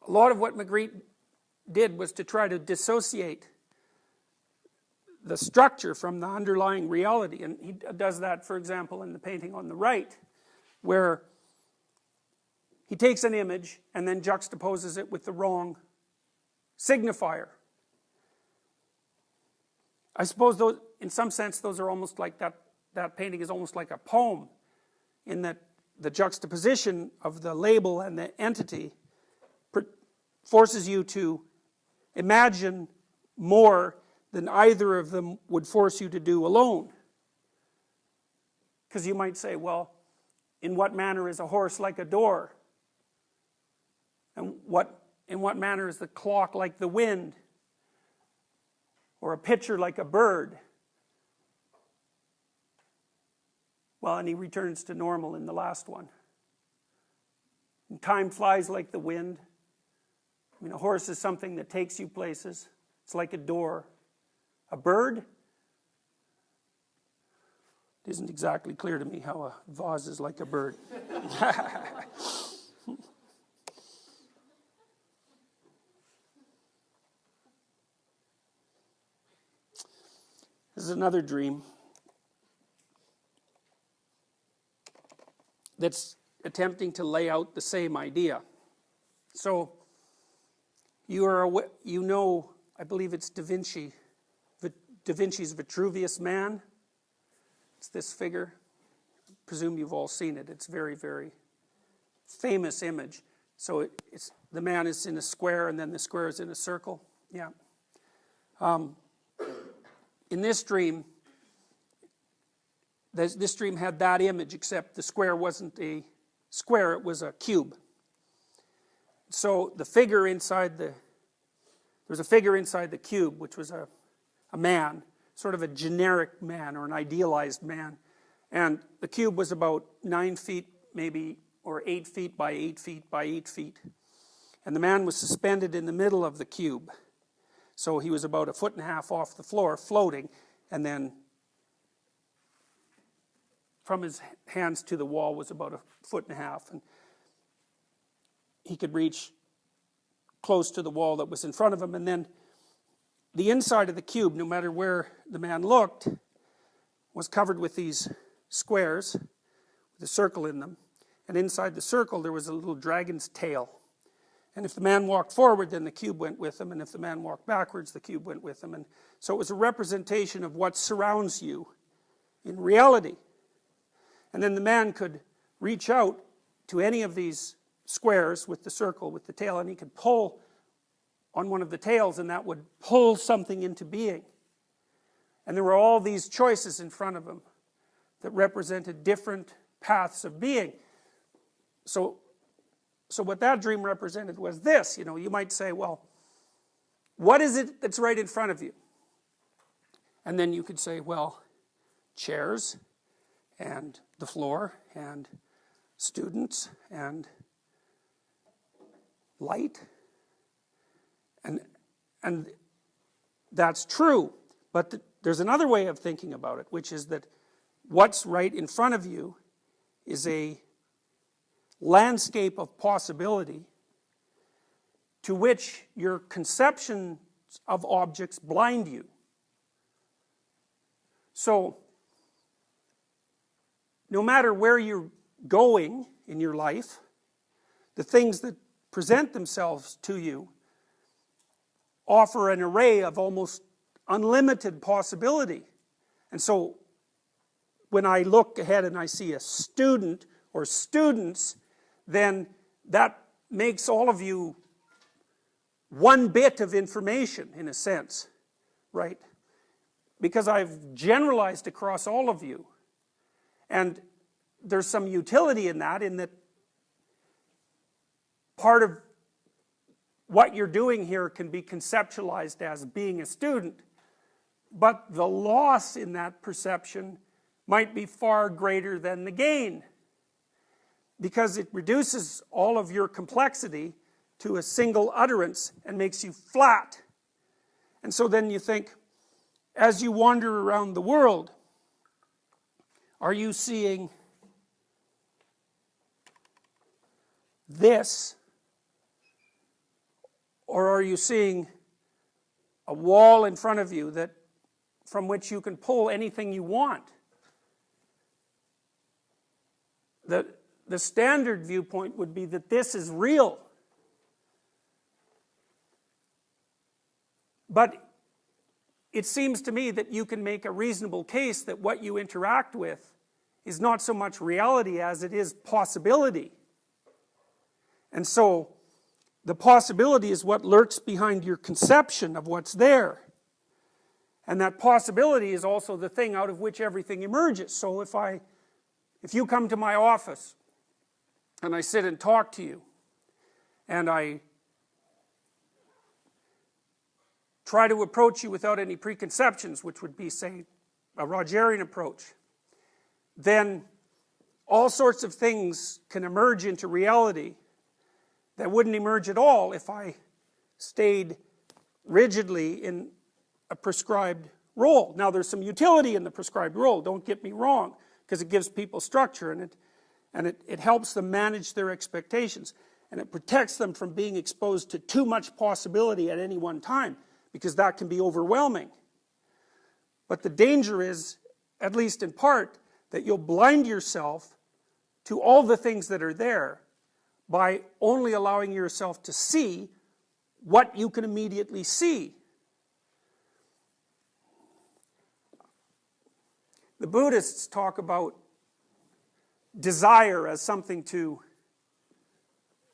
a lot of what Magritte did was to try to dissociate the structure from the underlying reality, and he does that, for example, in the painting on the right, where he takes an image and then juxtaposes it with the wrong signifier. I suppose those, in some sense, those are almost like that painting is almost like a poem, in that the juxtaposition of the label and the entity forces you to imagine more than either of them would force you to do alone. Because you might say, well, in what manner is a horse like a door? And in what manner is the clock like the wind? Or a picture like a bird? Well, and he returns to normal in the last one. And time flies like the wind. I mean, a horse is something that takes you places. It's like a door. A bird? It isn't exactly clear to me how a vase is like a bird. This is another dream that's attempting to lay out the same idea. So, you know, I believe it's Da Vinci's Vitruvius Man. It's this figure. I presume you've all seen it. It's a very, very famous image. So the man is in a square, and then the square is in a circle. Yeah. In this dream, this dream had that image, except the square wasn't a square, it was a cube. So the figure inside there was a figure inside the cube, which was a man, sort of a generic man or an idealized man. And the cube was about 9 feet maybe, or 8 feet by 8 feet by 8 feet. And the man was suspended in the middle of the cube. So he was about 1.5 feet off the floor, floating, and then from his hands to the wall was about 1.5 feet. And he could reach close to the wall that was in front of him, and then the inside of the cube, no matter where the man looked, was covered with these squares with a circle in them, and inside the circle there was a little dragon's tail. And if the man walked forward, then the cube went with him, and if the man walked backwards, the cube went with him. And so it was a representation of what surrounds you in reality. And then the man could reach out to any of these squares with the circle, with the tail, and he could pull on one of the tails, and that would pull something into being. And there were all these choices in front of him that represented different paths of being. So what that dream represented was this. You know, you might say, well, what is it that's right in front of you? And then you could say, well, chairs, and the floor, and students, and light. And that's true, but there's another way of thinking about it, which is that what's right in front of you is a landscape of possibility to which your conceptions of objects blind you. So, no matter where you're going in your life, the things that present themselves to you offer an array of almost unlimited possibility. And so, when I look ahead and I see a student or students, then that makes all of you one bit of information, in a sense, right? Because I've generalized across all of you. And there's some utility in that part of what you're doing here can be conceptualized as being a student, but the loss in that perception might be far greater than the gain, because it reduces all of your complexity to a single utterance and makes you flat. And so then you think, as you wander around the world, are you seeing this Or are you seeing a wall in front of you from which you can pull anything you want? The standard viewpoint would be that this is real. But it seems to me that you can make a reasonable case that what you interact with is not so much reality as it is possibility. And so the possibility is what lurks behind your conception of what's there. And that possibility is also the thing out of which everything emerges. So if you come to my office and I sit and talk to you and I try to approach you without any preconceptions, which would be, say, a Rogerian approach, then all sorts of things can emerge into reality that wouldn't emerge at all if I stayed rigidly in a prescribed role. Now, there's some utility in the prescribed role, don't get me wrong, because it gives people structure and it helps them manage their expectations, and it protects them from being exposed to too much possibility at any one time, because that can be overwhelming. But the danger is, at least in part, that you'll blind yourself to all the things that are there by only allowing yourself to see what you can immediately see. The Buddhists talk about desire as something to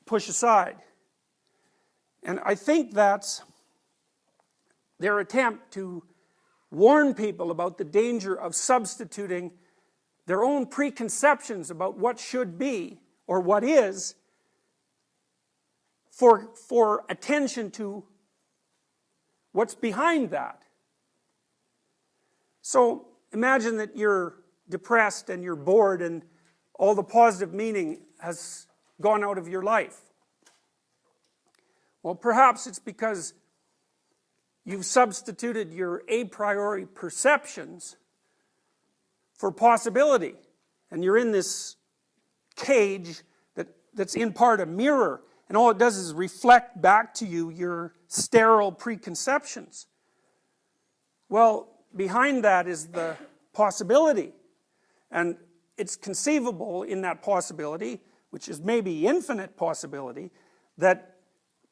push aside. And I think that's their attempt to warn people about the danger of substituting their own preconceptions about what should be or what is for attention to what's behind that. So imagine that you're depressed and you're bored and all the positive meaning has gone out of your life. Well, perhaps it's because you've substituted your a priori perceptions for possibility. And you're in this cage that's in part a mirror. And all it does is reflect back to you your sterile preconceptions. Well, behind that is the possibility. And it's conceivable in that possibility, which is maybe infinite possibility, that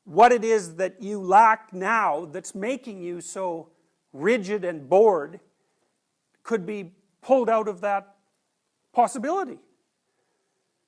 what it is that you lack now that's making you so rigid and bored could be pulled out of that possibility.